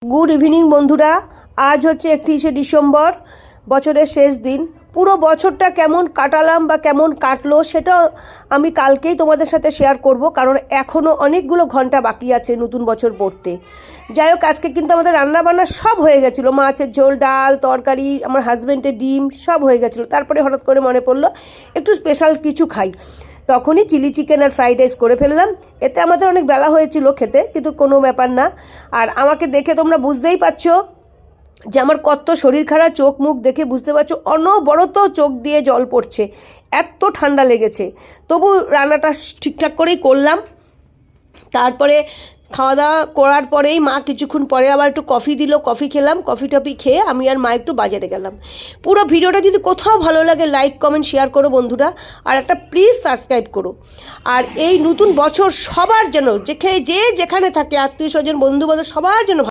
Good evening বন্ধুরা। আজ হচ্ছে 31শে ডিসেম্বর, বছরের শেষ দিন। পুরো বছরটা কেমন কাটালাম বা কেমন কাটলো সেটা আমি কালকেই তোমাদের সাথে শেয়ার করব, কারণ এখনও অনেকগুলো ঘন্টা বাকি আছে নতুন বছর পড়তে। যাই হোক, আজকে কিন্তু আমাদের রান্নাবান্না সব হয়ে গেছিলো, মাছের ঝোল, ডাল, তরকারি, আমার হাজব্যান্ডের ডিম সব হয়ে গেছিলো। তারপরে হঠাৎ করে মনে পড়লো একটু স্পেশাল কিছু খাই, তখনই চিলি চিকেন আর ফ্রাইড রাইস করে ফেললাম। এতে আমাদের অনেক বেলা হয়েছিল খেতে, কিন্তু কোনো ব্যাপার না। আর আমাকে দেখে তোমরা বুঝতেই পারছো যে আমার কত শরীর খারাপ, চোখ মুখ দেখে বুঝতে পারছো অনবরত চোখ দিয়ে জল পড়ছে, এত ঠান্ডা লেগেছে। তবু রান্নাটা ঠিকঠাক করেই করলাম। তারপরে খাওয়া দাওয়া করার পরেই মা কিছুক্ষণ পরে আবার একটু কফি দিল, কফি খেলাম। কফি টফি খেয়ে আমি আর মা একটু বাজারে গেলাম। পুরো ভিডিওটা যদি কোথাও ভালো লাগে লাইক কমেন্ট শেয়ার করো বন্ধুরা, আর একটা প্লিজ সাবস্ক্রাইব করো। আর এই নতুন বছর সবার জন্য যে যেখানে থাকে, আত্মীয় স্বজন বন্ধু বান্ধব সবার জন্য